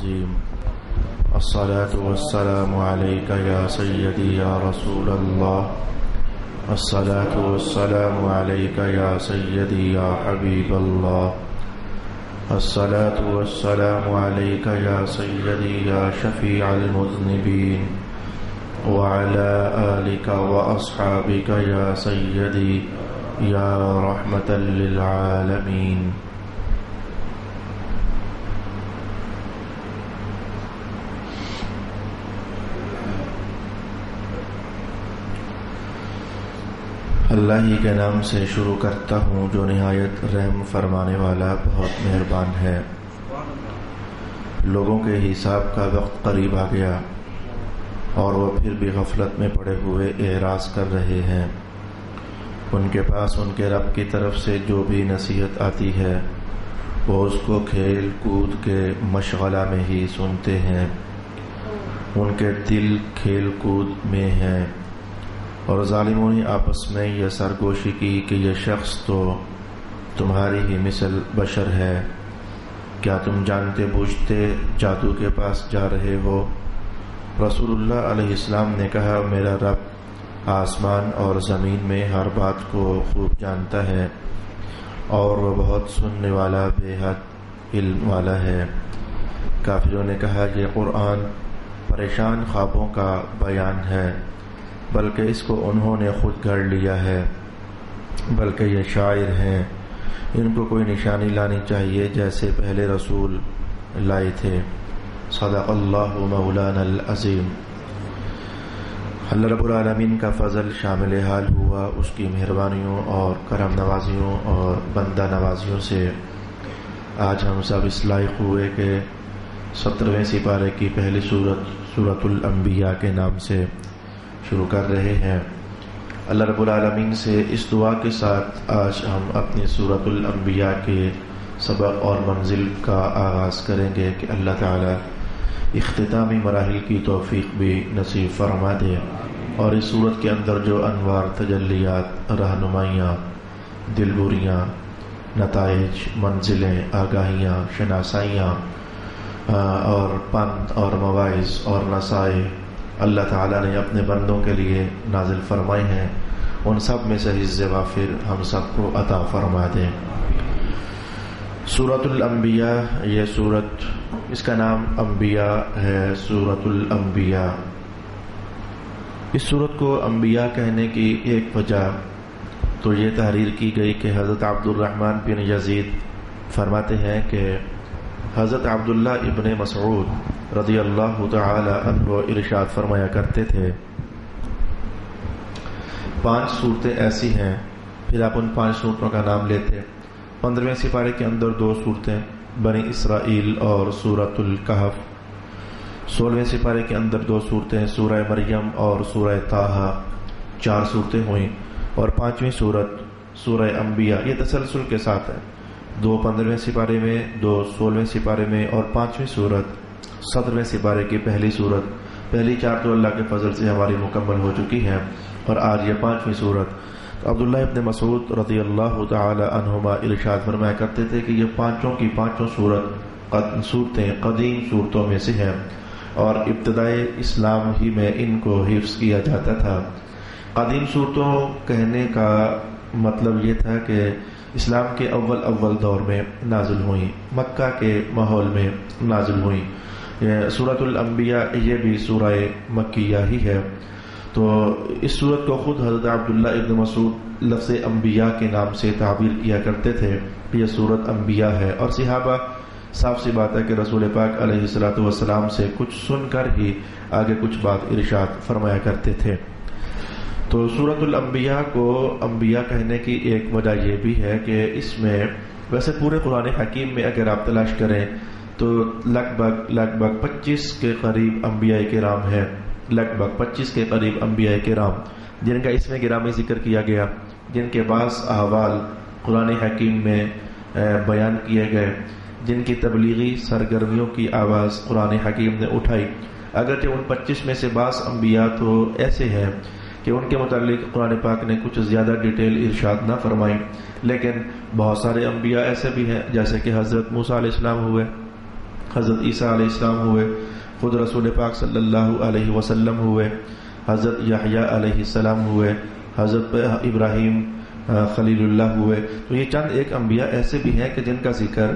العظيم الصلاة والسلام عليك يا سيدي يا رسول الله الصلاة والسلام عليك يا سيدي يا حبيب الله الصلاة والسلام عليك يا سيدي يا شفيع المذنبين وعلى آلك وأصحابك يا سيدي يا رحمة للعالمين. اللہ ہی کے نام سے شروع کرتا ہوں جو نہایت رحم فرمانے والا بہت مہربان ہے۔ لوگوں کے حساب کا وقت قریب آ گیا اور وہ پھر بھی غفلت میں پڑے ہوئے اعراض کر رہے ہیں۔ ان کے پاس ان کے رب کی طرف سے جو بھی نصیحت آتی ہے وہ اس کو کھیل کود کے مشغلہ میں ہی سنتے ہیں۔ ان کے دل کھیل کود میں ہیں اور ظالموں نے آپس میں یہ سرگوشی کی کہ یہ شخص تو تمہاری ہی مثل بشر ہے، کیا تم جانتے بوجھتے جادو کے پاس جا رہے ہو؟ رسول اللہ علیہ السلام نے کہا، میرا رب آسمان اور زمین میں ہر بات کو خوب جانتا ہے اور وہ بہت سننے والا بے حد علم والا ہے۔ کافروں نے کہا، یہ قرآن پریشان خوابوں کا بیان ہے، بلکہ اس کو انہوں نے خود گھڑ لیا ہے، بلکہ یہ شاعر ہیں، ان کو کوئی نشانی لانی چاہیے جیسے پہلے رسول لائے تھے۔ صدق اللہ مولانا العظیم۔ اللہ رب العالمین کا فضل شامل حال ہوا اس کی مہربانیوں اور کرم نوازیوں اور بندہ نوازیوں سے۔ آج ہم سب اس لائق ہوئے کہ 17ویں سپارے کی پہلی سورۃ الانبیاء کے نام سے شروع کر رہے ہیں۔ اللہ رب العالمین سے اس دعا کے ساتھ آج ہم اپنی سورۃ الانبیاء کے سبق اور منزل کا آغاز کریں گے کہ اللہ تعالی اختتامی مراحل کی توفیق بھی نصیب فرما دے اور اس سورت کے اندر جو انوار، تجلیات، رہنمائیاں، دلبریاں، نتائج، منزلیں، آگاہیاں، شناسائیاں اور پند اور مواعظ اور نصائح اللہ تعالیٰ نے اپنے بندوں کے لیے نازل فرمائے ہیں، ان سب میں سے حظ وافر ہم سب کو عطا فرما دیں۔ سورۃ الانبیاء، یہ سورت، اس کا نام انبیاء ہے، سورۃ الانبیاء۔ اس سورت کو انبیاء کہنے کی ایک وجہ تو یہ تحریر کی گئی کہ حضرت عبد الرحمن بن یزید فرماتے ہیں کہ حضرت عبداللہ ابن مسعود رضی اللہ تعالی عنہ ارشاد فرمایا کرتے تھے، 5 صورتیں ایسی ہیں، پھر آپ ان 5 صورتوں کا نام لیتے۔ 15ویں سپارے کے اندر 2 صورتیں، بنی اسرائیل اور سورۃ الکہف۔ 16ویں سپارے کے اندر 2 صورتیں، سورہ مریم اور سورہ طٰہٰ، 4 صورتیں ہوئیں، اور 5ویں صورت سورہ انبیاء۔ یہ تسلسل کے ساتھ ہے، 2 15ویں سپارے میں، 2 16ویں سپارے میں، اور 5ویں صورت 17ویں سپارے کی پہلی صورت۔ پہلی 4 تو اللہ کے فضل سے ہماری مکمل ہو چکی ہیں، اور آج یہ 5ویں صورت۔ عبداللہ ابن مسعود رضی اللہ تعالی عنہما ارشاد فرمایا کرتے تھے کہ یہ 5 کی 5 صورتیں قدیم صورتوں میں سے ہیں، اور ابتدائے اسلام ہی میں ان کو حفظ کیا جاتا تھا۔ قدیم صورتوں کہنے کا مطلب یہ تھا کہ اسلام کے اول دور میں نازل ہوئیں، مکہ کے ماحول میں نازل ہوئیں۔ سورۃ الانبیاء یہ بھی سورہ مکیہ ہی ہے۔ تو اس صورت کو خود حضرت عبداللہ ابن مسعود لفظ انبیاء کے نام سے تعبیر کیا کرتے تھے کہ یہ سورت انبیاء ہے، اور صحابہ صاف سی بات ہے کہ رسول پاک علیہ الصلوۃ والسلام سے کچھ سن کر ہی آگے کچھ بات ارشاد فرمایا کرتے تھے۔ تو سورۃ الانبیاء کو انبیاء کہنے کی ایک وجہ یہ بھی ہے کہ اس میں، ویسے پورے قرآن حکیم میں اگر آپ تلاش کریں تو لگ بھگ 25 کے قریب انبیاء کرام ہیں، لگ بھگ 25 کے قریب انبیاء کرام جن کا اس میں گرامی ذکر کیا گیا، جن کے بعض احوال قرآن حکیم میں بیان کیے گئے، جن کی تبلیغی سرگرمیوں کی آواز قرآن حکیم نے اٹھائی۔ اگرچہ ان 25 میں سے بعض انبیاء تو ایسے ہیں کہ ان کے متعلق قرآن پاک نے کچھ زیادہ ڈیٹیل ارشاد نہ فرمائی، لیکن بہت سارے انبیاء ایسے بھی ہیں جیسے کہ حضرت موسیٰ علیہ السلام ہوئے، حضرت عیسیٰ علیہ السلام ہوئے، خود رسول پاک صلی اللہ علیہ وسلم ہوئے، حضرت یحییٰ علیہ السلام ہوئے، حضرت ابراہیم خلیل اللہ ہوئے. تو یہ چند ایک انبیاء ایسے بھی ہیں کہ جن کا ذکر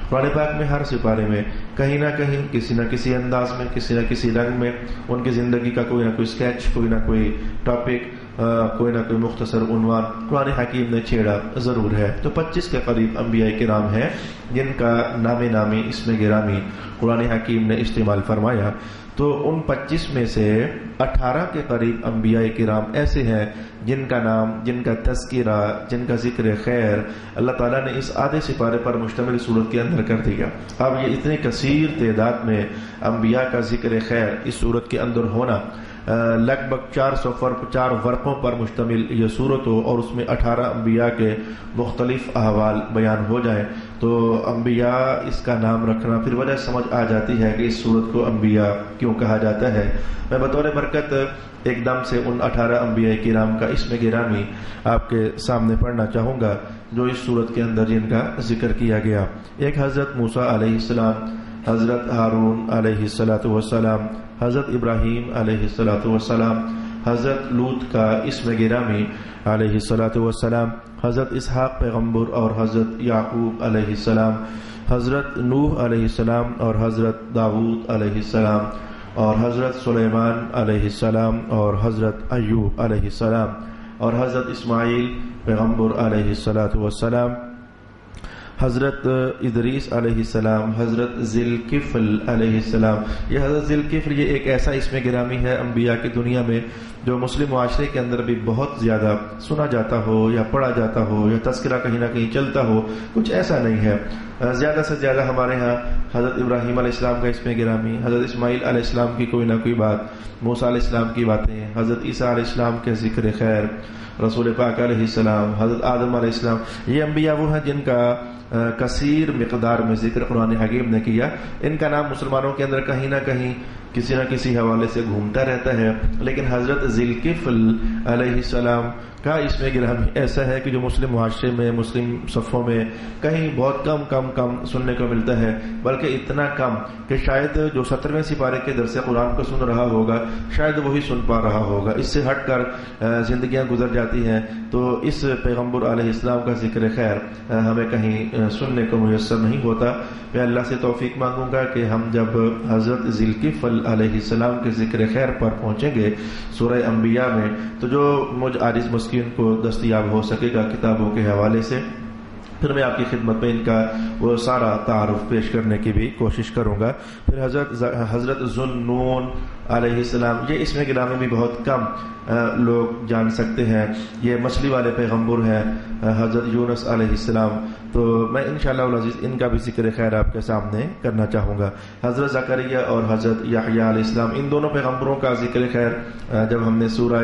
قرآن پاک میں ہر سپارے میں کہیں نہ کہیں کسی نہ کسی انداز میں کسی نہ کسی رنگ میں ان کی زندگی کا کوئی نہ کوئی سکیچ، کوئی نہ کوئی ٹاپک، کوئی نہ کوئی مختصر عنوان قرآن حکیم نے چھیڑا ضرور ہے. تو 25 کے قریب انبیاء کرام ہیں جن کا نام نامی اسم گرامی قرآن حکیم نے استعمال فرمایا. تو ان 25 میں سے 18 کے قریب انبیاء کرام ایسے ہیں جن کا نام، جن کا تذکرہ، جن کا ذکر خیر اللہ تعالیٰ نے اس آدھے سپارے پر مشتمل صورت کے اندر کر دیا. اب یہ اتنی کثیر تعداد میں انبیاء کا ذکر خیر اس صورت کے اندر ہونا، لگ بھگ 4 ورقوں پر مشتمل یہ صورت ہو اور اس میں 18 انبیاء کے مختلف احوال بیان ہو جائیں تو انبیاء اس کا نام رکھنا پھر وجہ سمجھ آ جاتی ہے کہ اس صورت کو انبیاء کیوں کہا جاتا ہے. میں بطور برکت ایک دم سے ان 18 انبیاء کرام کا اسم گرامی آپ کے سامنے پڑھنا چاہوں گا جو اس صورت کے اندر جن کا ذکر کیا گیا. ایک حضرت موسیٰ علیہ السلام، حضرت ہارون علیہ السلام، حضرت ابراہیم علیہ السلام، حضرت لوط کا اسم گرامی علیہ السلام، حضرت اسحاق پیغمبر اور حضرت یعقوب علیہ السلام، حضرت نوح علیہ السلام اور حضرت داؤد علیہ السلام، اور حضرت سلیمان علیہ السلام اور حضرت ایوب علیہ السلام، اور حضرت اسماعیل پیغمبر علیہ السلام، حضرت ادریس علیہ السلام، حضرت ذوالکفل علیہ السلام. یہ حضرت ذوالکفل یہ ایک ایسا اسم گرامی ہے انبیاء کی دنیا میں جو مسلم معاشرے کے اندر بھی بہت زیادہ سنا جاتا ہو یا پڑھا جاتا ہو یا تذکرہ کہیں نہ کہیں چلتا ہو. کچھ ایسا نہیں ہے. زیادہ سے زیادہ ہمارے ہاں حضرت ابراہیم علیہ السلام کا اسم گرامی، حضرت اسماعیل علیہ السلام کی کوئی نہ کوئی بات، موسیٰ علیہ السلام کی باتیں، حضرت عیسیٰ علیہ السلام کے ذکر خیر، رسول پاک علیہ السلام، حضرت آدم علیہ السلام. یہ انبیاء وہ ہیں جن کا کثیر مقدار میں ذکر قرآن حکیم نے کیا. ان کا نام مسلمانوں کے اندر کہیں نہ کہیں کسی نہ کسی حوالے سے گھومتا رہتا ہے، لیکن حضرت ذوالکفل علیہ السلام کا اسم گرامی ایسا ہے کہ جو مسلم معاشرے میں، مسلم صفوں میں کہیں بہت کم سننے کو ملتا ہے، بلکہ اتنا کم کہ شاید جو 17ویں سپارے کے درس قرآن کو سن رہا ہوگا شاید وہی سن پا رہا ہوگا. اس سے ہٹ کر زندگیاں گزر جاتی ہیں تو اس پیغمبر علیہ السلام کا ذکر خیر ہمیں کہیں سننے کو میسر نہیں ہوتا. میں اللہ سے توفیق مانگوں گا کہ ہم جب حضرت ذوالکفل علیہ السلام کے ذکر خیر پر پہنچیں گے سورہ انبیاء میں تو جو مجھ عاجز مسکین کو دستیاب ہو سکے گا کتابوں کے حوالے سے، پھر میں آپ کی خدمت میں ان کا وہ سارا تعارف پیش کرنے کی بھی کوشش کروں گا. پھر حضرت ذوالنون علیہ السلام، یہ اسم گرامی بھی بہت کم لوگ جان سکتے ہیں. یہ مچھلی والے پیغمبر ہیں حضرت یونس علیہ السلام. تو میں انشاءاللہ العزیز ان کا بھی ذکر خیر آپ کے سامنے کرنا چاہوں گا. حضرت زکریا اور حضرت یحییٰ علیہ السلام، ان دونوں پیغمبروں کا ذکر خیر جب ہم نے سورہ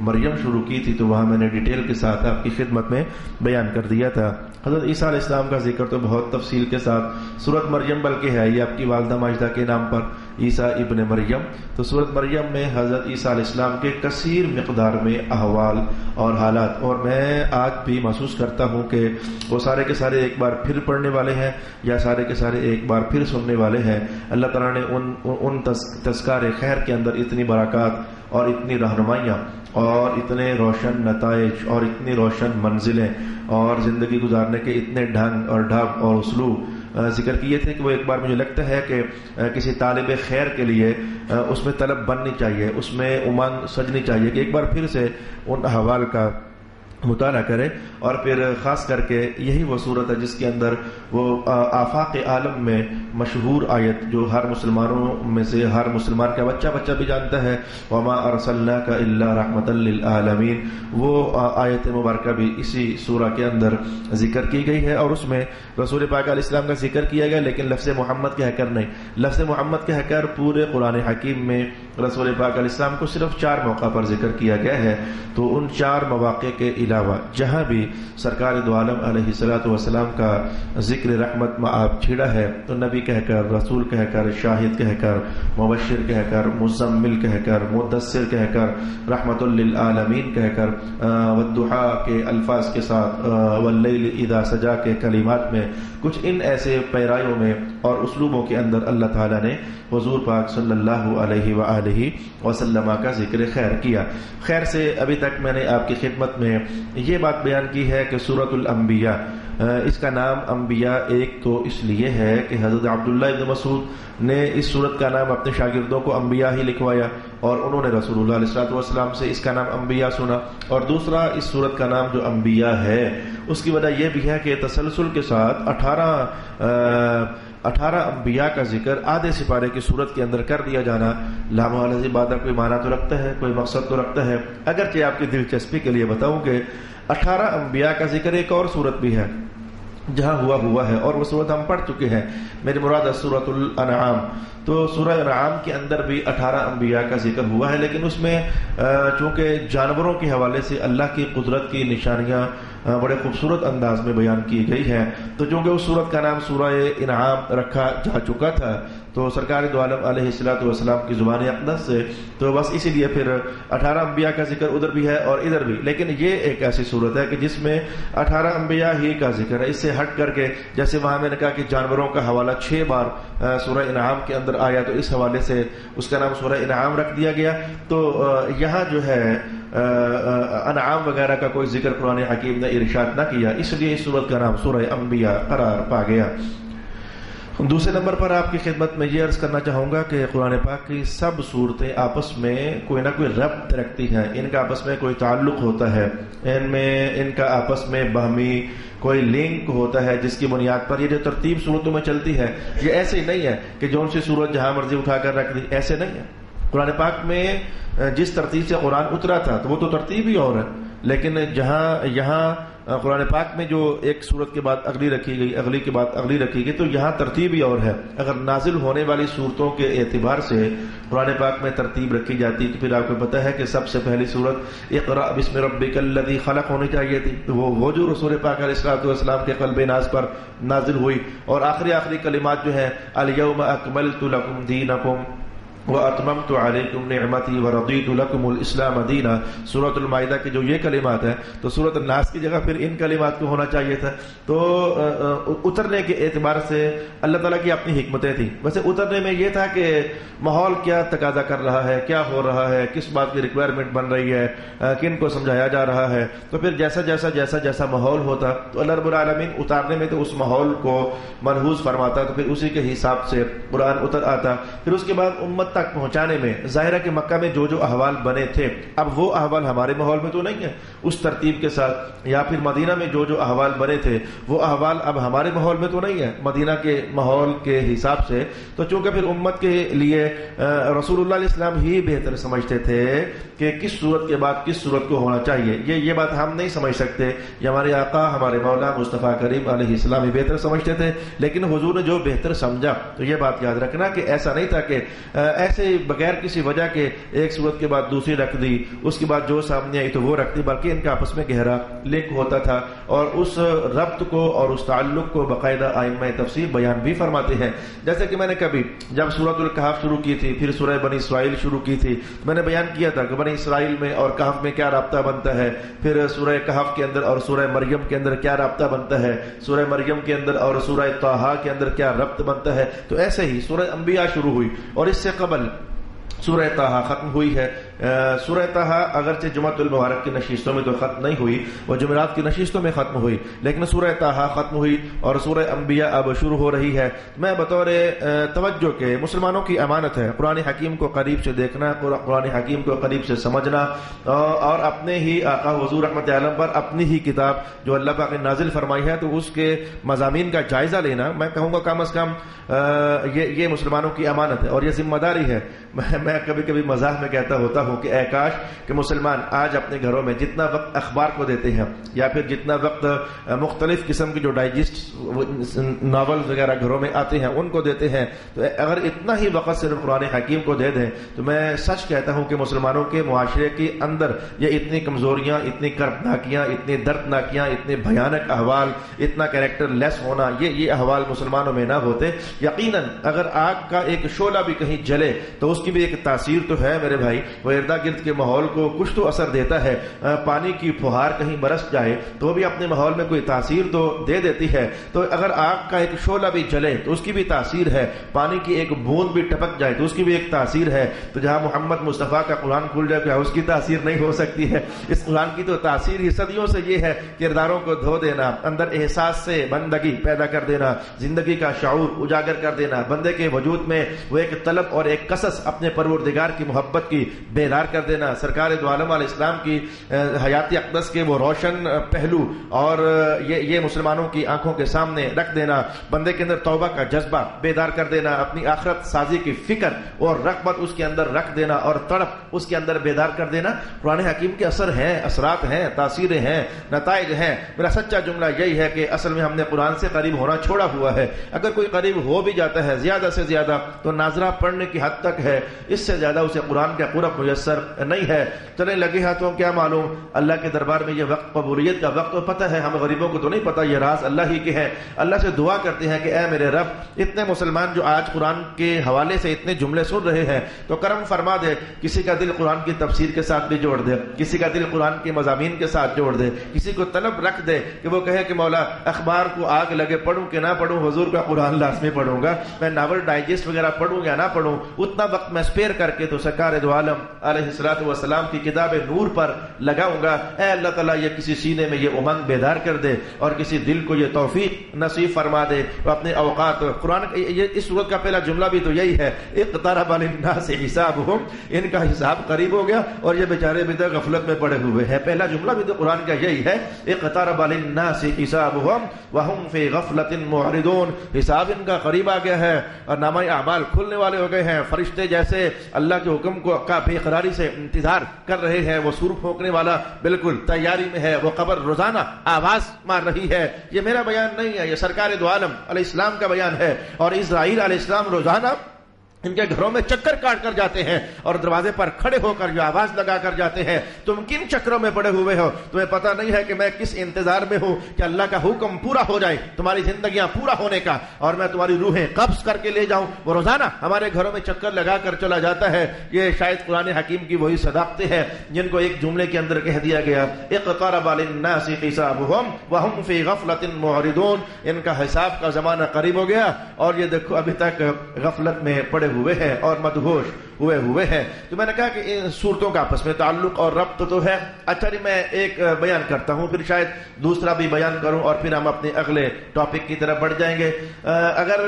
مریم شروع کی تھی تو وہاں میں نے ڈیٹیل کے ساتھ آپ کی خدمت میں بیان کر دیا تھا. حضرت عیسیٰ علیہ السلام کا ذکر تو بہت تفصیل کے ساتھ سورۃ مریم بلکہ ہے یہ آپ کی والدہ ماجدہ کے نام پر عیسیٰ ابن مریم. تو سورۃ مریم میں حضرت عیسیٰ علیہ السلام کے کثیر مقدار میں احوال اور حالات، اور میں آج بھی محسوس کرتا ہوں کہ وہ سارے کے سارے ایک بار پھر پڑھنے والے ہیں یا سارے کے سارے ایک بار پھر سننے والے ہیں. اللہ تعالیٰ نے ان تذکار خیر کے اندر اتنی برکات اور اتنی رہنمائیاں اور اتنے روشن نتائج اور اتنی روشن منزلیں اور زندگی گزارنے کے اتنے ڈھنگ اور ڈھب اور اسلوب ذکر کیے تھے کہ وہ ایک بار مجھے لگتا ہے کہ کسی طالب خیر کے لیے اس میں طلب بننی چاہیے، اس میں امنگ سجنی چاہیے کہ ایک بار پھر سے ان احوال کا مطالعہ کرے. اور پھر خاص کر کے یہی وہ صورت ہے جس کے اندر وہ آفاق عالم میں مشہور آیت جو ہر مسلمانوں میں سے ہر مسلمان کا بچہ بھی جانتا ہے، وما ارسلناک الا رحمتا للعالمین، وہ آیت مبارکہ بھی اسی سورہ کے اندر ذکر کی گئی ہے. اور اس میں رسول پاک علیہ السلام کا ذکر کیا گیا لیکن لفظ محمد کے حکر نہیں. لفظ محمد کے حکر پورے قرآن حکیم میں رسول پاک علیہ السلام کو صرف 4 موقع پر ذکر کیا گیا ہے. تو ان 4 مواقع کے علاوہ جہاں بھی سرکار دو عالم علیہ الصلوۃ والسلام کا ذکر رحمت معاب چھڑا ہے تو نبی کہہ کر، رسول کہہ کر، شاہد کہہ کر، مبشر کہہ کر، مزمل کہہ کر، مدثر کہہ کر، رحمت للعالمین کہہ کر، والضحیٰ کے الفاظ کے ساتھ، واللیل اذا سجا کے کلمات میں، کچھ ان ایسے پیرایوں میں اور اسلوبوں کے اندر اللہ تعالیٰ نے حضور پاک صلی اللہ علیہ وآلہ وسلم کا ذکر خیر کیا. خیر سے ابھی تک میں نے آپ کی خدمت میں یہ بات بیان کی ہے کہ سورۃ الانبیاء، اس کا نام انبیاء ایک تو اس لیے ہے کہ حضرت عبداللہ ابن مسعود نے اس سورت کا نام اپنے شاگردوں کو انبیاء ہی لکھوایا اور انہوں نے رسول اللہ علیہ الصلوۃ والسلام سے اس کا نام انبیاء سنا. اور دوسرا اس سورت کا نام جو انبیاء ہے اس کی وجہ یہ بھی ہے کہ تسلسل کے ساتھ 18 انبیاء کا ذکر آدھے سپارے کی صورت کے اندر کر دیا جانا لامعالض بات ہے. کوئی معنی تو رکھتا ہے، کوئی مقصد تو رکھتا ہے. اگرچہ آپ کی دلچسپی کے لیے بتاؤں کہ 18 انبیاء کا ذکر ایک اور صورت بھی ہے جہاں ہوا ہے، اور وہ صورت ہم پڑھ چکے ہیں. میری مراد ہے سورۃ الانعام. تو سورہ انعام کے اندر بھی 18 انبیاء کا ذکر ہوا ہے، لیکن اس میں چونکہ جانوروں کے حوالے سے اللہ کی قدرت کی نشانیاں بڑے خوبصورت انداز میں بیان کی گئی ہیں، تو چونکہ اس سورت کا نام سورہ انعام رکھا جا چکا تھا تو سرکار دو عالم علیہ الصلوۃ والسلام کی زبان اقدس سے تو بس اسی لیے پھر 18 انبیاء کا ذکر ادھر بھی ہے اور ادھر بھی. لیکن یہ ایک ایسی صورت ہے کہ جس میں 18 انبیاء ہی کا ذکر ہے. اس سے ہٹ کر کے جیسے وہاں میں نے کہا کہ جانوروں کا حوالہ 6 بار سورہ انعام کے اندر آیا تو اس حوالے سے اس کا نام سورہ انعام رکھ دیا گیا. تو یہاں جو ہے انعام وغیرہ کا کوئی ذکر قرآن حکیم نے ارشاد نہ کیا، اس لیے اس سورت کا نام سورہ انبیاء قرار پا گیا. دوسرے نمبر پر آپ کی خدمت میں یہ عرض کرنا چاہوں گا کہ قرآن پاک کی سب صورتیں آپس میں کوئی نہ کوئی ربط رکھتی ہیں، ان کا آپس میں کوئی تعلق ہوتا ہے، ان کا آپس میں باہمی کوئی لنک ہوتا ہے جس کی بنیاد پر یہ جو ترتیب صورتوں میں چلتی ہے یہ ایسے ہی نہیں ہے کہ جون سی صورت جہاں مرضی اٹھا کر رکھ دی، ایسے نہیں ہے. قرآن پاک میں جس ترتیب سے قرآن اترا تھا تو وہ تو ترتیب ہی اور ہے، لیکن یہاں قرآن پاک میں جو ایک صورت کے بعد اگلی رکھی گئی، اگلی کے بعد اگلی رکھی گئی، تو یہاں ترتیب ہی اور ہے. اگر نازل ہونے والی صورتوں کے اعتبار سے قرآن پاک میں ترتیب رکھی جاتی تو پھر آپ کو پتہ ہے کہ سب سے پہلی صورت اقرأ بسم ربک الذی خلق ہونی چاہیے تھی، تو وہ جو رسول پاک علیہ الصلوۃ والسلام کے قلب ناز پر نازل ہوئی. اور آخری کلمات جو ہیں الیوم اکملت لکم دینکم وَأَتْمَمْتُ عَلَيْكُمْ نِعْمَتِي وَرَضِيتُ لَكُمُ الْإِسْلَامَ دِينًا. سورۃ المائدہ کے جو یہ کلمات ہیں تو سورۃ الناس کی جگہ پھر ان کلمات کو ہونا چاہیے تھا. تو اترنے کے اعتبار سے اللہ تعالیٰ کی اپنی حکمتیں تھیں. ویسے اترنے میں یہ تھا کہ ماحول کیا تقاضا کر رہا ہے، کیا ہو رہا ہے، کس بات کی ریکوائرمنٹ بن رہی ہے، کن کو سمجھایا جا رہا ہے، تو پھر جیسا ماحول ہوتا تو اللہ رب العالمین اتارنے میں تو اس ماحول کو ملحوظ فرماتا، تو پھر اسی کے حساب سے قرآن اتر آتا. پھر اس کے بعد امت تک پہنچانے میں ظاہر ہے کہ مکہ میں جو احوال بنے تھے اب وہ احوال ہمارے ماحول میں تو نہیں ہے اس ترتیب کے ساتھ، یا پھر مدینہ میں جو احوال بنے تھے وہ احوال اب ہمارے ماحول میں تو نہیں ہے مدینہ کے ماحول کے حساب سے. تو چونکہ پھر امت کے لیے رسول اللہ علیہ السلام ہی بہتر سمجھتے تھے کہ کس صورت کے بعد کس صورت کو ہونا چاہیے. یہ بات ہم نہیں سمجھ سکتے، یہ ہمارے آقا ہمارے مولا مصطفیٰ کریم علیہ السلام ہی بہتر سمجھتے تھے. لیکن حضور نے جو بہتر سمجھا تو یہ بات یاد رکھنا کہ ایسا نہیں تھا کہ ایسے بغیر کسی وجہ کے ایک صورت کے بعد دوسری رکھ دی، اس کے بعد جو سامنے آئی تو وہ رکھ دی، بلکہ ان کا آپس میں گہرا لنک ہوتا تھا. اور اس ربط کو اور اس تعلق کو باقاعدہ ائمہ تفسیر بیان بھی فرماتے ہیں. جیسے کہ میں نے کبھی جب سورۃ الکہف شروع کی تھی، پھر سورہ بنی اسرائیل شروع کی تھی، میں نے بیان کیا تھا کہ بنی اسرائیل میں اور کہف میں کیا رابطہ بنتا ہے، پھر سورہ کہف کے اندر اور سورہ مریم کے اندر کیا رابطہ بنتا ہے، سورہ مریم کے اندر اور سورہ طٰہٰ کے اندر کیا ربط بنتا ہے. تو ایسے ہی سورہ انبیاء شروع ہوئی اور اس سے قبل سورہ طٰہٰ ختم ہوئی ہے. سورہ طٰہٰ اگرچہ جمعۃ المبارک کی نشستوں میں تو ختم نہیں ہوئی، وہ جمعرات کی نشستوں میں ختم ہوئی، لیکن سورہ طٰہٰ ختم ہوئی اور سورہ انبیاء اب شروع ہو رہی ہے. میں بطور توجہ کے مسلمانوں کی امانت ہے قرآن حکیم کو قریب سے دیکھنا، قرآن حکیم کو قریب سے سمجھنا، اور اپنے ہی آقا حضور رحمت عالم پر اپنی ہی کتاب جو اللہ پاک نے نازل فرمائی ہے تو اس کے مضامین کا جائزہ لینا. میں کہوں گا کم از کم یہ مسلمانوں کی امانت ہے اور یہ ذمہ داری ہے. میں کبھی کبھی مزاح میں کہتا ہوتا ہوں کہ اے کاش کہ مسلمان آج اپنے گھروں میں جتنا وقت اخبار کو دیتے ہیں یا پھر جتنا وقت مختلف قسم کی جو ڈائجسٹ ناول وغیرہ گھروں میں آتے ہیں ان کو دیتے ہیں، تو اگر اتنا ہی وقت صرف قرآن حکیم کو دے دیں تو میں سچ کہتا ہوں کہ مسلمانوں کے معاشرے کے اندر یہ اتنی کمزوریاں، اتنی کردناکیاں، اتنی دردناکیاں، اتنے بھیانک احوال، اتنا کریکٹر لیس ہونا، یہ احوال مسلمانوں میں نہ ہوتے. یقیناً اگر آگ کا ایک شعلہ بھی کہیں جلے تو اس کی بھی ایک تاثیر تو ہے میرے بھائی، وہ اردا گرد کے ماحول کو کچھ تو اثر دیتا ہے. پانی کی فہار کہیں برس جائے تو بھی اپنے ماحول میں کوئی تاثیر تو دے دیتی ہے. تو اگر آگ کا ایک شعلہ بھی جلے تو اس کی بھی تاثیر ہے. پانی کی ایک بوند بھی ٹپک جائے تو اس کی بھی ایک تاثیر ہے. تو جہاں محمد مصطفیٰ کا قرآن کھل جائے کیا اس کی تاثیر نہیں ہو سکتی ہے؟ اس قرآن کی تو تاثیر ہی صدیوں سے یہ ہے، کرداروں کو دھو دینا، اندر احساس سے بندگی پیدا کر دینا، زندگی کا شعور اجاگر کر دینا، بندے کے وجود میں وہ ایک طلب اور ایک قصص اپنے پروردگار کی محبت کی بیدار کر دینا. سرکار دو عالم علیہ السلام کی حیات اقدس کے وہ روشن پہلو اور یہ مسلمانوں کی آنکھوں کے سامنے رکھ دینا، بندے کے اندر توبہ کا جذبہ بیدار کر دینا، اپنی آخرت سازی کی فکر اور رغبت اس کے اندر رکھ دینا اور تڑپ اس کے اندر بیدار کر دینا. قرآن حکیم کے اثر ہیں، اثرات ہیں، تاثیریں ہیں، نتائج ہیں. میرا سچا جملہ یہی ہے کہ اصل میں ہم نے قرآن سے قریب ہونا چھوڑا ہوا ہے. اگر کوئی قریب ہو بھی جاتا ہے زیادہ سے زیادہ تو ناظرہ پڑھنے کی حد تک ہے، اس سے زیادہ اسے قرآن کا قرب میسر نہیں ہے. چلیں لگے ہاتھوں کیا معلوم، اللہ کے دربار میں یہ وقت قبولیت کا وقت تو پتہ ہے، ہم غریبوں کو تو نہیں پتہ، یہ راز اللہ ہی کے ہے. اللہ سے دعا کرتے ہیں کہ اے میرے رب، اتنے مسلمان جو آج قرآن کے حوالے سے اتنے جملے سن رہے ہیں تو کرم فرما دے، کسی کا دل قرآن کی تفسیر کے ساتھ بھی جوڑ دے، کسی کا دل قرآن کے مضامین کے ساتھ جوڑ دے، کسی کو طلب رکھ دے کہ وہ کہے کہ مولا اخبار کو آگ لگے پڑھوں کہ نہ پڑھوں، حضور کا قرآن لازمی پڑھوں گا، میں ناول ڈائجسٹ وغیرہ پڑھوں یا نہ پڑھوں، اتنا وقت میں اسپیئر کر کے تو سرکار دو عالم علیہ الصلوۃ والسلام کی کتاب نور پر لگاؤں گا. اے اللہ تعالیٰ یہ کسی سینے میں یہ امنگ بیدار کر دے اور کسی دل کو یہ توفیق نصیب فرما دے. اپنے اوقات قرآن اس سورت کا پہلا جملہ بھی تو یہی ہے، اقترب للناس حسابهم، ان کا حساب قریب ہو گیا اور یہ بیچارے بھی تو غفلت میں پڑے ہوئے ہیں. پہلا جملہ بھی تو قرآن کا یہی ہے، اقترب للناس حسابهم وهم في غفلة معرضون. حساب ان کا قریب آ گیا ہے اور نامہ اعمال کھلنے والے ہو گئے ہیں. فرشتے جیسے اللہ کے حکم کو کا بے قراری سے انتظار کر رہے ہیں، وہ سور پھونکنے والا بالکل تیاری میں ہے، وہ قبر روزانہ آواز مار رہی ہے. یہ میرا بیان نہیں ہے، یہ سرکار دو عالم علیہ السلام کا بیان ہے. اور اسرائیل علیہ السلام روزانہ ان کے گھروں میں چکر کاٹ کر جاتے ہیں اور دروازے پر کھڑے ہو کر جو آواز لگا کر جاتے ہیں، تم کن چکروں میں پڑے ہوئے ہو؟ تمہیں پتہ نہیں ہے کہ میں کس انتظار میں ہوں کہ اللہ کا حکم پورا ہو جائے، تمہاری زندگیاں پورا ہونے کا، اور میں تمہاری روحیں قبض کر کے لے جاؤں. وہ روزانہ ہمارے گھروں میں چکر لگا کر چلا جاتا ہے. یہ شاید قرآن حکیم کی وہی صداقتیں ہیں جن کو ایک جملے کے اندر کہہ دیا گیا، اقترب للناس حسابهم وهم في غفلة معرضون. ان کا حساب کا زمانہ قریب ہو گیا اور یہ دیکھو ابھی تک غفلت میں پڑے ہوئے ہیں اور مدہوش ہوئے ہیں. تو میں نے کہا کہ ان صورتوں کا آپس میں تعلق اور ربط تو ہے. اچھا جی، میں ایک بیان کرتا ہوں، پھر شاید دوسرا بھی بیان کروں اور پھر ہم اپنے اگلے ٹاپک کی طرف بڑھ جائیں گے. اگر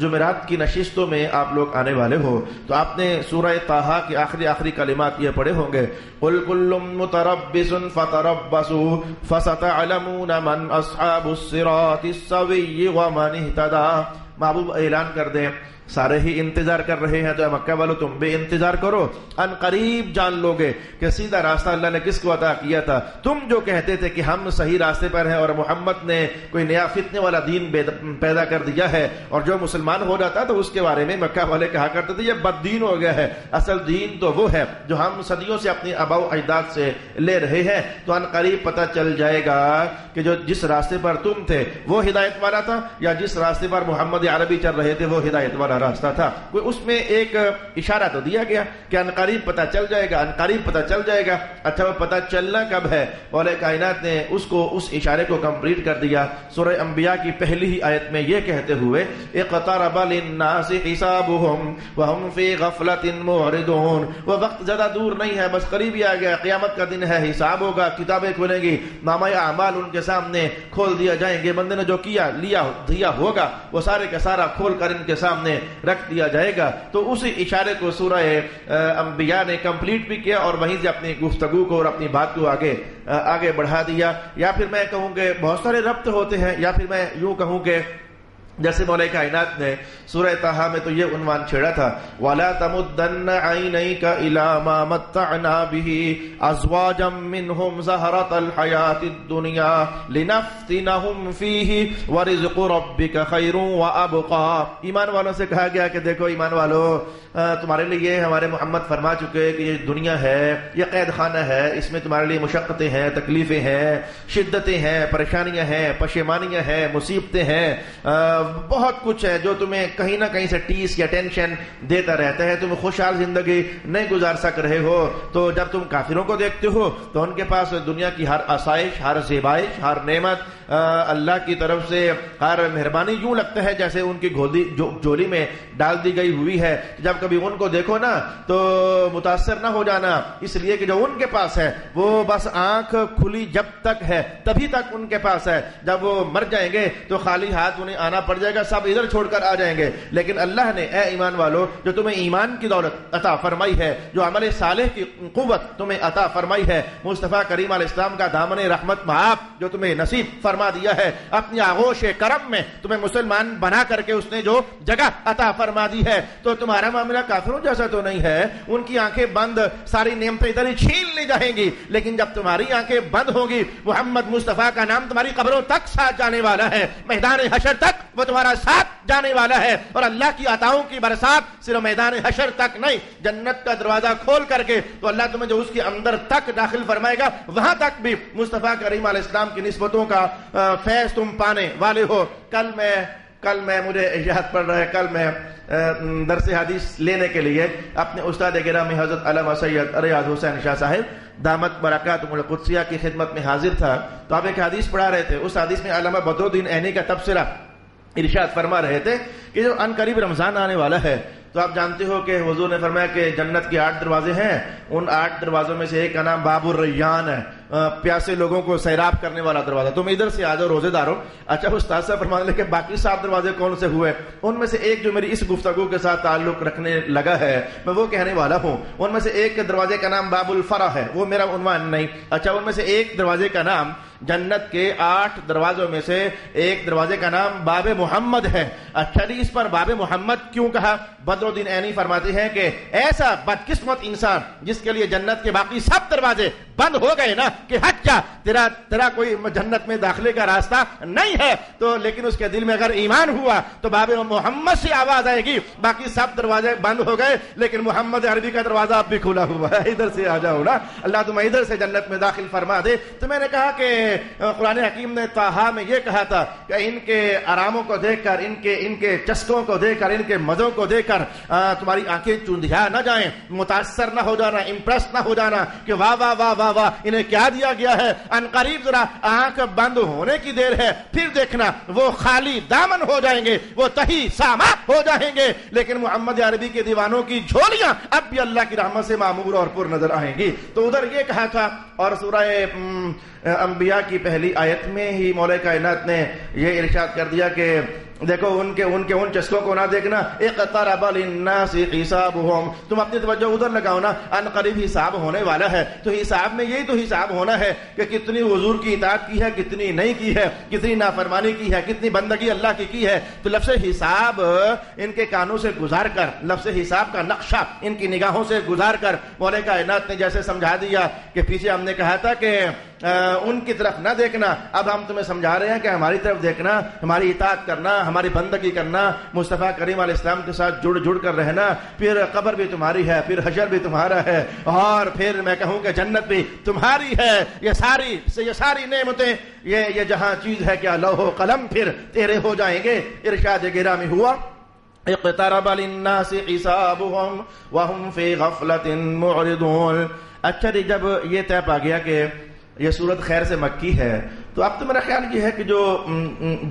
جمعرات کی نشستوں میں آپ لوگ آنے والے ہو تو آپ نے سورہ طٰہٰ کے آخری کلمات یہ پڑھے ہوں گے، قُلْ كُلٌّ مُتَرَبِّصٌ فَتَرَبَّصُوا فَسَتَعْلَمُونَ مَنْ أَصْحَابُ الصِّرَاطِ السَّوِيِّ وَمَنِ اهْتَدَىٰ. محبوب اعلان کر دیں، سارے ہی انتظار کر رہے ہیں تو مکہ والوں تم بھی انتظار کرو، ان قریب جان لوگے کہ سیدھا راستہ اللہ نے کس کو عطا کیا تھا. تم جو کہتے تھے کہ ہم صحیح راستے پر ہیں اور محمد نے کوئی نیا فتنے والا دین پیدا کر دیا ہے، اور جو مسلمان ہو جاتا تو اس کے بارے میں مکہ والے کہا کرتے تھے یہ بد دین ہو گیا ہے. اصل دین تو وہ ہے جو ہم صدیوں سے اپنی آباء و اجداد سے لے رہے ہیں. تو ان قریب پتہ چل جائے گا کہ جو جس راستے پر تم تھے وہ ہدایت والا تھا یا جس راستے پر محمد عربی چل رہے تھے وہ ہدایت والا راستہ تھا. کوئی اس میں ایک اشارہ تو دیا گیا کہ انقریب پتہ چل جائے گا، انقریب پتہ چل جائے گا. اچھا وہ پتہ چلنا کب ہے؟ مولا کائنات نے اس اشارے کو کمپلیٹ کر دیا سورہ انبیاء کی پہلی ہی آیت میں یہ کہتے ہوئے، اقترب للناس حسابهم وهم في غفلة معرضون. وہ وقت زیادہ دور نہیں ہے، بس قریب ہی آ گیا. قیامت کا دن ہے، حساب ہوگا، کتابیں کھلیں گی، نامہ اعمال ان کے سامنے کھول دیا جائیں گے. بندے نے جو دیا ہوگا وہ سارے کا سارا کھول کر ان کے سامنے رکھ دیا جائے گا. تو اسی اشارے کو سورہ انبیاء نے کمپلیٹ بھی کیا اور وہیں سے اپنی گفتگو کو اور اپنی بات کو آگے بڑھا دیا. یا پھر میں کہوں کہ بہت سارے ربط ہوتے ہیں، یا پھر میں یوں کہوں کہ جیسے مولا کائنات نے سورہ طٰہٰ میں تو یہ عنوان چھیڑا تھا، وَلَا تَمُدَّنَّ عَيْنَيْكَ إِلَىٰ مَا مَتَّعْنَا بِهِ أَزْوَاجًا مِّنْهُمْ زَهْرَةَ الْحَيَاةِ الدُّنْيَا لِنَفْتِنَهُمْ فِيهِ وَرِزْقُ رَبِّكَ خَيْرٌ وَأَبْقَىٰ. ایمان والوں سے کہا گیا کہ دیکھو ایمان والو، تمہارے لیے ہمارے محمد فرما چکے کہ یہ دنیا ہے، یہ قید خانہ ہے، اس میں تمہارے لیے مشقتیں ہیں، تکلیفیں ہیں، شدتیں ہیں، پریشانیاں ہیں، پشیمانیاں ہیں، مصیبتیں ہیں، بہت کچھ ہے جو تمہیں کہیں نہ کہیں سے ٹیس یا ٹینشن دیتا رہتا ہے، تم خوشحال زندگی نہیں گزار سک رہے ہو، تو جب تم کافروں کو دیکھتے ہو تو ان کے پاس دنیا کی ہر آسائش، ہر زیبائش، ہر نعمت اللہ کی طرف سے، ہر مہربانی یوں لگتا ہے جیسے ان کی جولی میں ڈال دی گئی ہوئی ہے۔ جب کبھی ان کو دیکھو نا تو متاثر نہ ہو جانا، اس لیے کہ جو ان کے پاس ہے وہ بس آنکھ کھلی جب تک ہے تبھی تک ان کے پاس ہے، جب وہ مر جائیں گے تو خالی ہاتھ انہیں آنا پڑ جائے گا، سب ادھر چھوڑ کر آ جائیں گے۔ لیکن اللہ نے اے ایمان والو جو تمہیں ایمان کی دولت عطا فرمائی ہے، جو عمل صالح کی قوت تمہیں عطا فرمائی ہے، مصطفیٰ کریم علیہ السلام کا دامن رحمت معاف جو تمہیں نصیب فرما دیا ہے، اپنی آغوش کرم میں تمہیں مسلمان بنا کر کے اس نے جو جگہ عطا فرما دی ہے، تو تمہارا معاملہ کافروں جیسا تو نہیں ہے۔ ان کی آنکھیں بند، ساری نعمتیں ادھر ہی چھین لی جائیں گی، لیکن جب تمہاری آنکھیں بند ہوگی محمد مصطفیٰ کا نام تمہاری قبروں تک ساتھ جانے والا ہے، میدان حشر تک وہ تمہارا ساتھ جانے والا ہے، اور اللہ کی عطاؤں کی برسات صرف میدان حشر تک نہیں، جنت کا دروازہ کھول کر کے تو اللہ تمہیں جو اس کے اندر تک داخل فرمائے گا وہاں تک بھی مصطفیٰ کریم علیہ السلام کی نسبتوں کا فیض تم پانے والے ہو۔ کل میں مجھے یاد پڑ رہا ہے، کل میں درس حدیث لینے کے لیے اپنے استاد گرامی حضرت علامہ سید ریاض حسین شاہ صاحب دامت برکاتہم القدسیہ کی خدمت میں حاضر تھا، تو آپ ایک حدیث پڑھا رہے تھے۔ اس حدیث میں علامہ بدر الدین عینی کا تبصرہ ارشاد فرما رہے تھے کہ جو ان قریب رمضان آنے والا ہے، تو آپ جانتے ہو کہ حضور نے فرمایا کہ جنت کے 8 دروازے ہیں، ان 8 دروازوں میں سے ایک کا نام باب الریان ہے، پیاسے لوگوں کو سیراب کرنے والا دروازہ، تم ادھر سے آ جاؤ روزے دارو۔ اچھا استاد صاحب فرمانے لگے کہ باقی 7 دروازے کون سے ہوئے؟ ان میں سے ایک جو میری اس گفتگو کے ساتھ تعلق رکھنے لگا ہے میں وہ کہنے والا ہوں، ان میں سے ایک دروازے کا نام باب الفرح ہے، وہ میرا عنوان نہیں۔ اچھا ان میں سے ایک دروازے کا نام، جنت کے 8 دروازوں میں سے ایک دروازے کا نام باب محمد ہے۔ اچھا جی اس پر باب محمد کیوں کہا؟ بدر الدین عینی فرماتے ہیں کہ ایسا بدقسمت انسان جس کے لیے جنت کے باقی سب دروازے بند ہو گئے نا کہ ہٹ جا، تیرا کوئی جنت میں داخلے کا راستہ نہیں ہے، تو لیکن اس کے دل میں اگر ایمان ہوا تو باب محمد سے آواز آئے گی، باقی سب دروازے بند ہو گئے لیکن محمد عربی کا دروازہ اب بھی کھلا ہوا ہے، ادھر سے آ جاؤ نا، اللہ تمہیں ادھر سے جنت میں داخل فرما دے۔ تو میں نے کہا کہ قرآن حکیم نے طٰہٰ میں یہ کہا تھا کہ ان کے آراموں کو دیکھ کر، ان کے چسکوں کو دیکھ کر، ان کے مزوں کو دیکھ کر تمہاری آنکھیں چوندھیا نہ جائیں، متاثر نہ ہو جانا، امپریس نہ ہو جانا کہ واہ واہ واہ واہ واہ انہیں کیا دیا گیا ہے۔ ان قریب ذرا آنکھ بند ہونے کی دیر ہے، پھر دیکھنا وہ خالی دامن ہو جائیں گے، وہ تہی ساما ہو جائیں گے، لیکن محمد عربی کے دیوانوں کی جھولیاں اب بھی اللہ کی رحمت سے معمور اور پر نظر آئیں گی۔ تو ادھر یہ کہا تھا، اور سورہ انبیاء کی پہلی آیت میں ہی مولا کائنات نے یہ ارشاد کر دیا کہ دیکھو ان چسکوں کو نہ دیکھنا، اقترب للناس حسابهم، تم اپنی توجہ ادھر لگاؤ نا، ان قریب حساب ہونے والا ہے۔ تو حساب میں یہی تو حساب ہونا ہے کہ کتنی حضور کی اطاعت کی ہے، کتنی نہیں کی ہے، کتنی نافرمانی کی ہے، کتنی بندگی اللہ کی ہے۔ تو لفظ حساب ان کے کانوں سے گزار کر، لفظ حساب کا نقشہ ان کی نگاہوں سے گزار کر مولا کائنات نے جیسے سمجھا دیا کہ پیچھے ہم نے کہا تھا کہ ان کی طرف نہ دیکھنا، اب ہم تمہیں سمجھا رہے ہیں کہ ہماری طرف دیکھنا، ہماری اطاعت کرنا، ہماری بندگی کرنا، مصطفیٰ کریم علیہ السلام کے ساتھ جڑ کر رہنا، پھر قبر بھی تمہاری ہے، پھر حشر بھی تمہارا ہے، اور پھر میں کہوں کہ جنت بھی تمہاری ہے۔ یہ ساری نعمتیں، یہ جہاں چیز ہے کیا لوح و قلم پھر تیرے ہو جائیں گے۔ ارشاد گرامی ہوا اقترب للناس حسابهم وهم في غفلة معرضون۔ اچھا جی جب یہ طے پا گیا کہ یہ سورت خیر سے مکی ہے، تو اب تو میرا خیال یہ ہے کہ جو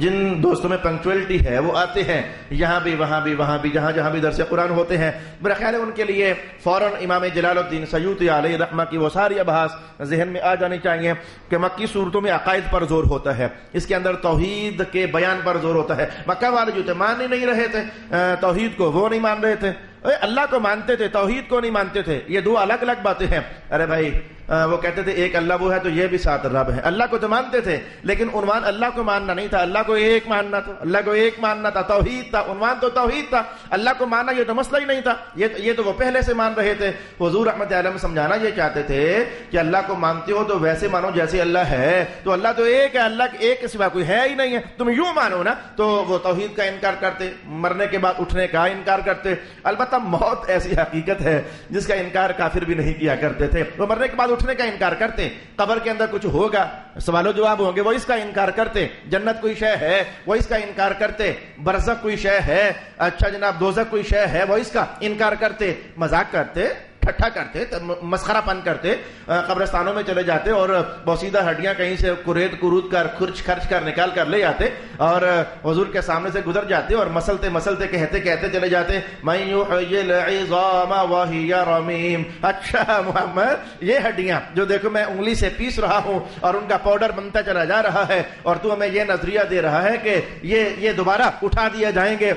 جن دوستوں میں پنکچوئلٹی ہے وہ آتے ہیں یہاں بھی وہاں بھی جہاں بھی درس قرآن ہوتے ہیں، میرا خیال ہے ان کے لیے فوراً امام جلال الدین سیوطی علیہ رحمہ کی وہ ساری ابحاث ذہن میں آ جانی چاہیے کہ مکی صورتوں میں عقائد پر زور ہوتا ہے، اس کے اندر توحید کے بیان پر زور ہوتا ہے۔ مکہ والے جو تھے مان ہی نہیں رہے تھے توحید کو، وہ نہیں مان رہے تھے، اللہ کو مانتے تھے، توحید کو نہیں مانتے تھے، یہ دو الگ الگ باتیں ہیں۔ ارے بھائی وہ کہتے تھے ایک اللہ وہ ہے تو یہ بھی 7 رب ہے، اللہ کو تو مانتے تھے لیکن عنوان اللہ کو ماننا نہیں تھا، اللہ کو ایک ماننا تھا، اللہ کو ایک ماننا تھا، توحید تھا، عنوان تو توحید تھا، اللہ کو ماننا یہ تو مسئلہ ہی نہیں تھا، یہ تو وہ پہلے سے مان رہے تھے۔ حضور رحمت عالم سمجھانا یہ چاہتے تھے کہ اللہ کو مانتے ہو تو ویسے مانو جیسے اللہ ہے، تو اللہ تو ایک ہے، اللہ ایک کے سوا کوئی ہے ہی نہیں ہے، تم یوں مانو نا۔ تو وہ توحید کا انکار کرتے، مرنے کے بعد اٹھنے کا انکار کرتے۔ البتہ البتہ موت ایسی حقیقت ہے جس کا انکار کافر بھی نہیں کیا کرتے تھے. وہ مرنے کے بعد اٹھنے کا انکار کرتے, قبر کے اندر کچھ ہوگا, سوال و جواب ہوں گے, وہ اس کا انکار کرتے. جنت کوئی شے ہے, وہ اس کا انکار کرتے. برزخ کوئی شے ہے, اچھا جناب دوزخ کوئی شے ہے, وہ اس کا انکار کرتے. مذاق کرتے, ٹھٹھا کرتے, مسخرہ پن کرتے, قبرستانوں میں چلے جاتے اور بوسیدہ ہڈیاں کہیں سے کرید کرود کر خرچ خرچ کر نکال کر لے آتے اور حضور کے سامنے سے گزر جاتے اور مسلتے مسلتے کہتے کہتے چلے جاتے من یحیی العظام وہی رمیم. اچھا محمد, یہ ہڈیاں جو دیکھو میں انگلی سے پیس رہا ہوں اور ان کا پاؤڈر بنتا چلا جا رہا ہے, اور تو ہمیں یہ نظریہ دے رہا ہے کہ یہ دوبارہ اٹھا دیا جائیں گے,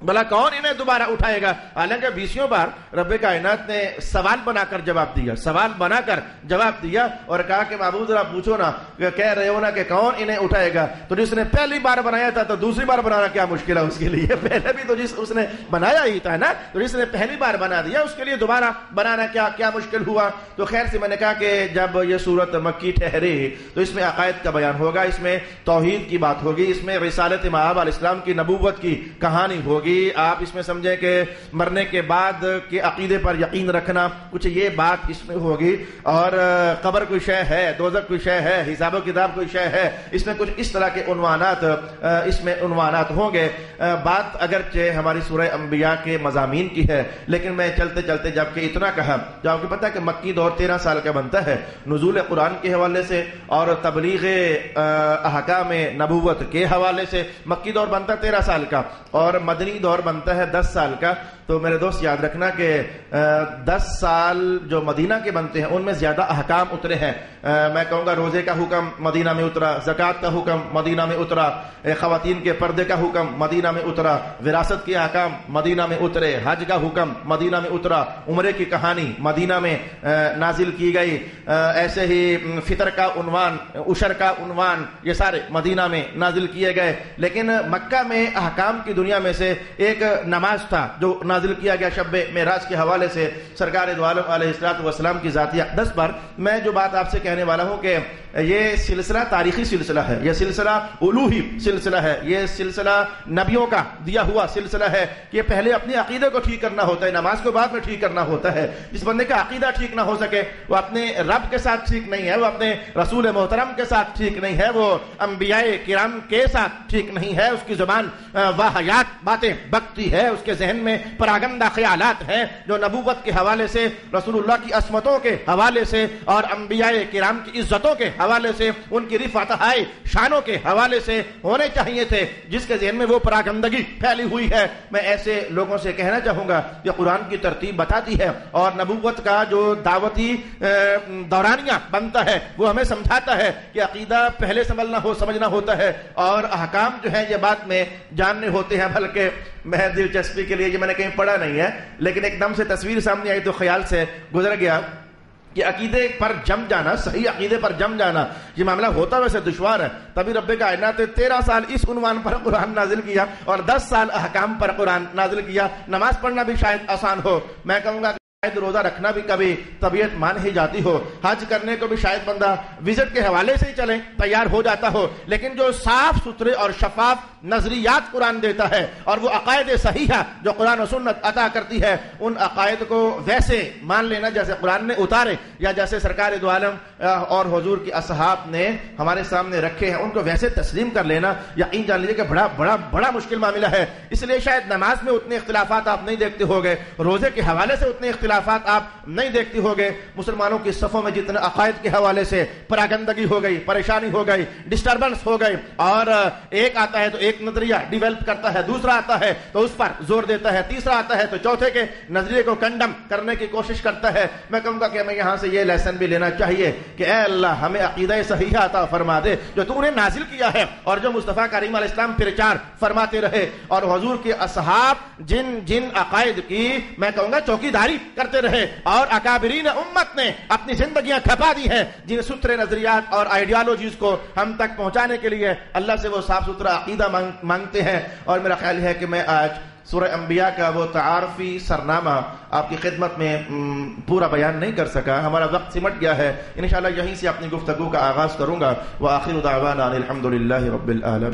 بھلا کون انہیں دوبارہ اٹھائے گا؟ حالانکہ 20 بار رب کائنات نے سوال بنا کر جواب دیا, سوال بنا کر جواب دیا اور کہا کہ معبود ذرا پوچھو نا, کہہ رہے ہو نا کہ کون انہیں اٹھائے گا, تو جس نے پہلی بار بنایا تھا تو دوسری بار بنانا کیا مشکل ہے اس کے لیے؟ پہلے بھی تو اس نے بنایا ہی تھا نا, تو جس نے پہلی بار بنا دیا اس کے لیے دوبارہ بنانا کیا مشکل ہوا؟ تو خیر سے میں نے کہا کہ جب یہ سورت مکی ٹھہرے تو اس میں عقائد کا بیان ہوگا, اس میں توحید کی بات ہوگی, اس میں رسالت مآب علیہ السلام کی نبوت کی کہانی ہوگی. آپ اس میں سمجھیں کہ مرنے کے بعد کے عقیدے پر یقین رکھنا, کچھ یہ بات اس میں ہوگی. اور قبر کوئی شے ہے, دوزخ کوئی شے ہے, حساب و کتاب کوئی شے ہے, اس میں کچھ اس طرح کے عنوانات ہوں گے. بات اگرچہ ہماری سورہ انبیاء کے مضامین کی ہے, لیکن میں چلتے چلتے جب کہ اتنا کہا, جو آپ کو پتا ہے کہ مکی دور 13 سال کا بنتا ہے نزول قرآن کے حوالے سے اور تبلیغ احکام نبوت کے حوالے سے. مکی دور بنتا 13 سال کا اور مدنی دور بنتا ہے 10 سال کا. تو میرے دوست یاد رکھنا کہ 10 سال جو مدینہ کے بنتے ہیں ان میں زیادہ احکام اترے ہیں. میں کہوں گا روزے کا حکم مدینہ میں اترا, زکوٰۃ کا حکم مدینہ میں اترا, خواتین کے پردے کا حکم مدینہ میں اترا, وراثت کے احکام مدینہ میں اترے, حج کا حکم مدینہ میں اترا, عمرے کی کہانی مدینہ میں نازل کی گئی, ایسے ہی فطر کا عنوان, عشر کا عنوان, یہ سارے مدینہ میں نازل کیے گئے. لیکن مکہ میں احکام کی دنیا میں سے ایک نماز تھا جو نازل کیا گیا شب معراج کے حوالے سے سرکار دو عالم علیہ الصلوۃ والسلام کی ذاتیہ. 10 بار میں جو بات آپ سے کہنے والا ہوں کہ یہ سلسلہ تاریخی سلسلہ ہے, یہ سلسلہ الوہی سلسلہ ہے, یہ سلسلہ نبیوں کا دیا ہوا سلسلہ ہے کہ پہلے اپنے عقیدے کو ٹھیک کرنا ہوتا ہے, نماز کو بعد میں ٹھیک کرنا ہوتا ہے. جس بندے کا عقیدہ ٹھیک نہ ہو سکے وہ اپنے رب کے ساتھ ٹھیک نہیں ہے, وہ اپنے رسول محترم کے ساتھ ٹھیک نہیں ہے, وہ انبیاء کرام کے ساتھ ٹھیک نہیں ہے. اس کی زبان واہیات باتیں بکتی ہے, اس کے ذہن میں پراگندہ خیالات ہیں جو نبوت کے حوالے سے, رسول اللہ کی عصمتوں کے حوالے سے اور انبیاء کرام کی عزتوں کے حوالے سے, ان کی رفعت شانوں کے حوالے سے ہونے چاہیے تھے, جس کے ذہن میں وہ پراگندگی پھیلی ہوئی ہے. میں ایسے لوگوں سے کہنا چاہوں گا کہ قرآن کی ترتیب بتاتی ہے اور نبوت کا جو دعوتی دورانیہ بنتا ہے وہ ہمیں سمجھاتا ہے کہ عقیدہ پہلے سمجھنا ہوتا ہے اور احکام جو ہیں یہ بات میں جاننے ہوتے ہیں. بلکہ میں دلچسپی کے لیے یہ میں نے کہیں پڑھا نہیں ہے, لیکن ایک دم سے تصویر سامنے آئی تو خیال سے گزر گیا کہ عقیدے پر جم جانا, صحیح عقیدے پر جم جانا یہ معاملہ ہوتا ویسے دشوار ہے. تبھی رب کائنات نے 13 سال اس عنوان پر قرآن نازل کیا اور 10 سال احکام پر قرآن نازل کیا. نماز پڑھنا بھی شاید آسان ہو, میں کہوں گا شاید روزہ رکھنا بھی کبھی طبیعت مان ہی جاتی ہو, حج کرنے کو بھی شاید بندہ وزٹ کے حوالے سے ہی چلے تیار ہو جاتا ہو. لیکن جو صاف ستھرے اور شفاف نظریات قرآن دیتا ہے اور وہ عقائد صحیحہ جو قرآن و سنت عطا کرتی ہے, ان عقائد کو ویسے مان لینا جیسے قرآن نے اتارے یا جیسے سرکار دو عالم اور حضور کی اصحاب نے ہمارے سامنے رکھے ہیں, ان کو ویسے تسلیم کر لینا یقین جان لیجیے کہ بڑا بڑا بڑا مشکل معاملہ ہے. اس لیے شاید نماز میں اتنے اختلافات آپ نہیں دیکھتے ہو گے, روزے کے حوالے سے اتنے اختلافات آپ نہیں دیکھتے ہو گے. مسلمانوں کی صفوں میں جتنے عقائد کے حوالے سے پراگندگی ہو گئی, پریشانی ہو گئی, ڈسٹربنس ہو گئی, اور ایک آتا ہے تو ایک نظریہ ڈیولپ کرتا ہے, دوسرا آتا ہے تو اس پر زور دیتا ہے, تیسرا آتا ہے تو چوتھے کے نظریے کو کنڈم کرنے کی کوشش کرتا ہے. میں کہوں گا کہ ہمیں یہاں سے یہ لیسن بھی لینا چاہیے کہ اے اللہ ہمیں عقیدہ صحیحہ عطا فرما دے جو تو نے نازل کیا ہے اور جو مصطفیٰ کریم علیہ السلام پرچار فرماتے رہے اور حضور کے اصحاب جن عقائد کی میں کہوں گا چوکیداری کرتے رہے اور اکابرین امت نے اپنی زندگیاں کھپا دی ہیں جن ستھرے نظریات اور آئیڈیالوجیز کو ہم تک پہنچانے کے لیے اللہ سے وہ صاف ستھرا عقیدہ مانگتے ہیں. اور میرا خیال ہے کہ میں آج سورہ انبیاء کا وہ تعارفی سرنامہ آپ کی خدمت میں پورا بیان نہیں کر سکا, ہمارا وقت سمٹ گیا ہے. انشاءاللہ یہیں سے اپنی گفتگو کا آغاز کروں گا. وآخر دعوانا الحمدللہ رب العالمین.